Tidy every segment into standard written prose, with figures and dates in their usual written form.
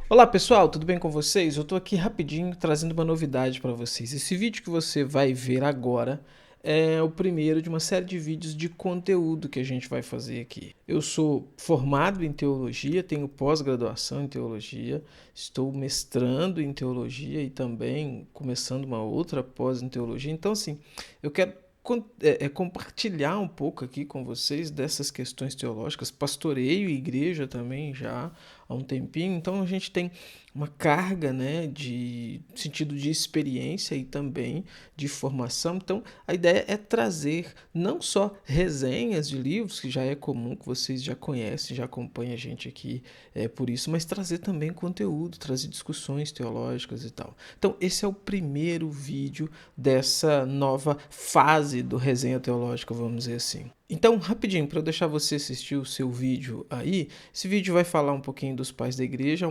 Olá pessoal, tudo bem com vocês? Eu estou aqui rapidinho trazendo uma novidade para vocês. Esse vídeo que você vai ver agora é o primeiro de uma série de vídeos de conteúdo que a gente vai fazer aqui. Eu sou formado em teologia, tenho pós-graduação em teologia, estou mestrando em teologia e também começando uma outra pós em teologia. Então, assim, eu quero compartilhar um pouco aqui com vocês dessas questões teológicas. Pastoreio igreja também já há um tempinho, então a gente tem uma carga, né, de sentido de experiência e também de formação. Então a ideia é trazer não só resenhas de livros, que já é comum, que vocês já conhecem, já acompanham a gente aqui por isso, mas trazer também conteúdo, trazer discussões teológicas e tal. Então esse é o primeiro vídeo dessa nova fase do resenha teológica, vamos dizer assim. Então, rapidinho, para eu deixar você assistir o seu vídeo aí, esse vídeo vai falar um pouquinho dos pais da igreja,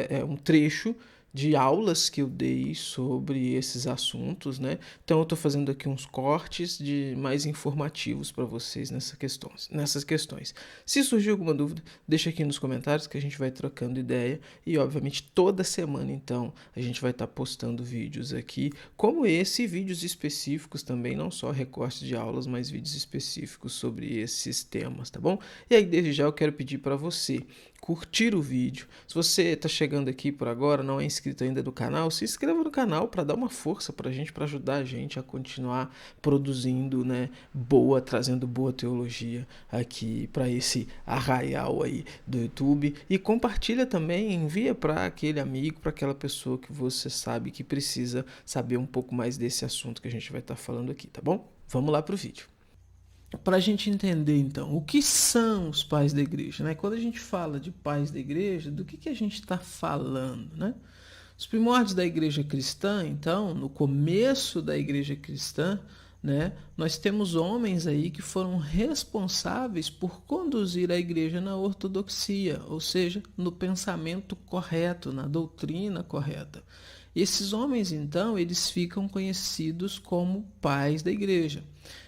é um trecho de aulas que eu dei sobre esses assuntos, né? Então eu estou fazendo aqui uns cortes de mais informativos para vocês nessas questões. Se surgir alguma dúvida, deixa aqui nos comentários que a gente vai trocando ideia e, obviamente, toda semana, então, a gente vai estar postando vídeos aqui, como esse, vídeos específicos também, não só recortes de aulas, mas vídeos específicos sobre esses temas, tá bom? E aí, desde já, eu quero pedir para você curtir o vídeo. Se você está chegando aqui por agora, não é inscrito ainda no canal, se inscreva no canal para dar uma força para a gente, para ajudar a gente a continuar produzindo, né, trazendo boa teologia aqui para esse arraial aí do YouTube. E compartilha também, envia para aquele amigo, para aquela pessoa que você sabe que precisa saber um pouco mais desse assunto que a gente vai estar falando aqui, tá bom? Vamos lá para o vídeo. Para a gente entender, então, o que são os pais da igreja, né? Quando a gente fala de pais da igreja, do que a gente está falando, né? Os primórdios da igreja cristã, então, no começo da igreja cristã, né, nós temos homens aí que foram responsáveis por conduzir a igreja na ortodoxia, ou seja, no pensamento correto, na doutrina correta. Esses homens, então, eles ficam conhecidos como pais da igreja.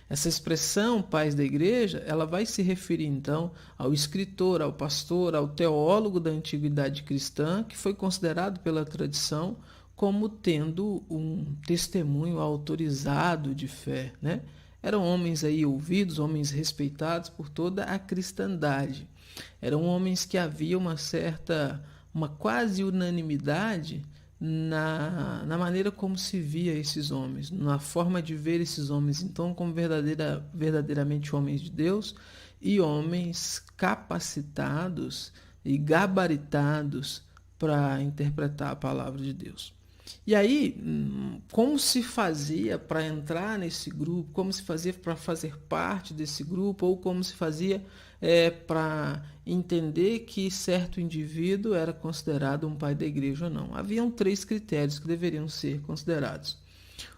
Essa expressão pais da igreja, ela vai se referir então ao escritor, ao pastor, ao teólogo da antiguidade cristã, que foi considerado pela tradição como tendo um testemunho autorizado de fé, né? Eram homens aí ouvidos, homens respeitados por toda a cristandade. Eram homens que havia uma quase unanimidade na maneira como se via esses homens, na forma de ver esses homens, então, como verdadeiramente homens de Deus e homens capacitados e gabaritados para interpretar a palavra de Deus. E aí, como se fazia para entrar nesse grupo, como se fazia para fazer parte desse grupo, ou como se fazia para entender que certo indivíduo era considerado um pai da igreja ou não. Haviam 3 critérios que deveriam ser considerados.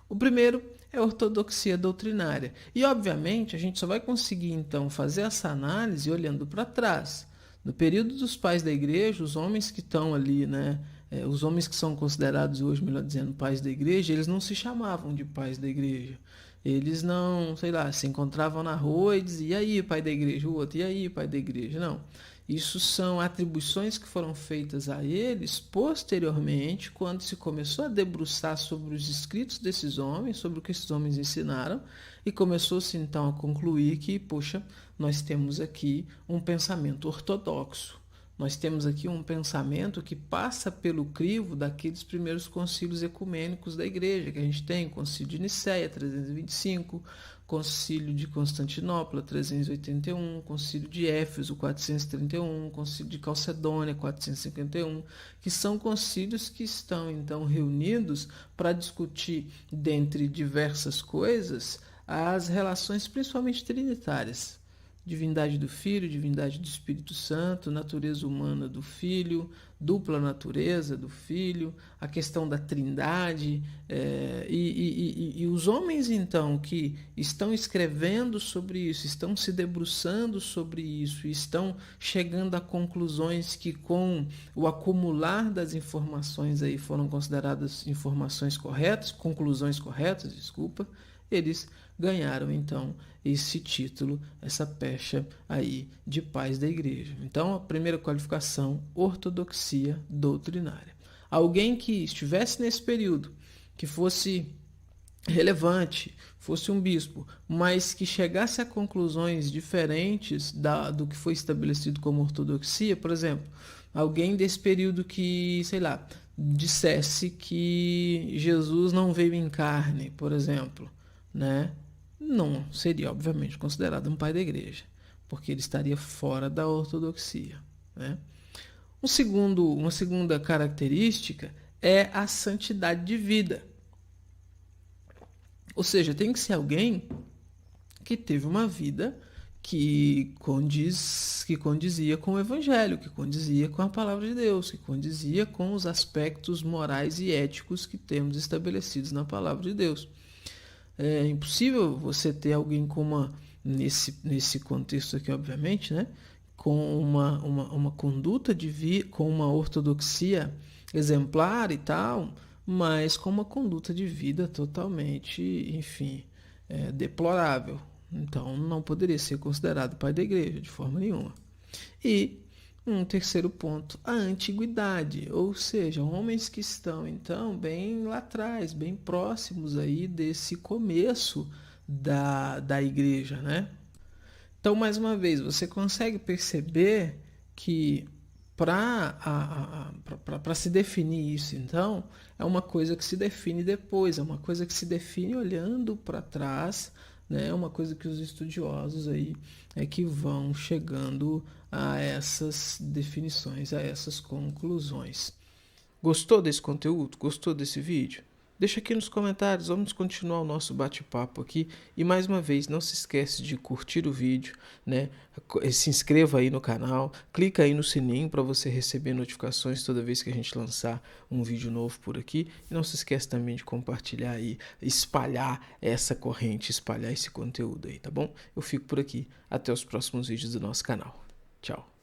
O primeiro é a ortodoxia doutrinária. E, obviamente, a gente só vai conseguir, então, fazer essa análise olhando para trás. No período dos pais da igreja, os homens que estão ali, né, os homens que são considerados hoje, melhor dizendo, pais da igreja, eles não se chamavam de pais da igreja. Eles não, sei lá, se encontravam na rua e diziam, e aí, pai da igreja? O outro, e aí, pai da igreja? Não. Isso são atribuições que foram feitas a eles posteriormente, quando se começou a debruçar sobre os escritos desses homens, sobre o que esses homens ensinaram, e começou-se então a concluir que, poxa, nós temos aqui um pensamento ortodoxo. Nós temos aqui um pensamento que passa pelo crivo daqueles primeiros concílios ecumênicos da igreja, que a gente tem, o concílio de Nicéia, 325, concílio de Constantinopla, 381, concílio de Éfeso, 431, concílio de Calcedônia, 451, que são concílios que estão, então, reunidos para discutir, dentre diversas coisas, as relações principalmente trinitárias. Divindade do Filho, divindade do Espírito Santo, natureza humana do Filho, dupla natureza do Filho, a questão da Trindade, e os homens, então, que estão escrevendo sobre isso, estão se debruçando sobre isso, estão chegando a conclusões que, com o acumular das informações, aí foram consideradas informações corretas, conclusões corretas, desculpa, eles ganharam então esse título, essa pecha aí de pais da igreja. Então, a primeira qualificação, ortodoxia doutrinária. Alguém que estivesse nesse período, que fosse relevante, fosse um bispo, mas que chegasse a conclusões diferentes do que foi estabelecido como ortodoxia, por exemplo, alguém desse período que, sei lá, dissesse que Jesus não veio em carne, por exemplo, né? Não seria, obviamente, considerado um pai da igreja, porque ele estaria fora da ortodoxia, né? Uma segunda característica é a santidade de vida. Ou seja, tem que ser alguém que teve uma vida que condizia com o Evangelho, que condizia com a palavra de Deus, que condizia com os aspectos morais e éticos que temos estabelecidos na palavra de Deus. É impossível você ter alguém nesse contexto aqui, obviamente, né, com uma conduta com uma ortodoxia exemplar e tal, mas com uma conduta de vida totalmente, enfim, deplorável. Então, não poderia ser considerado pai da igreja de forma nenhuma. E um terceiro ponto, a antiguidade, ou seja, homens que estão, então, bem lá atrás, bem próximos aí desse começo da igreja, né? Então, mais uma vez, você consegue perceber que para se definir isso, então, é uma coisa que se define depois, é uma coisa que se define olhando para trás, né? É uma coisa que os estudiosos aí é que vão chegando a essas definições, a essas conclusões. Gostou desse conteúdo? Gostou desse vídeo? Deixa aqui nos comentários, vamos continuar o nosso bate-papo aqui. E mais uma vez, não se esquece de curtir o vídeo, né? Se inscreva aí no canal, clica aí no sininho para você receber notificações toda vez que a gente lançar um vídeo novo por aqui. E não se esquece também de compartilhar aí, espalhar essa corrente, espalhar esse conteúdo aí, tá bom? Eu fico por aqui, até os próximos vídeos do nosso canal. Tchau!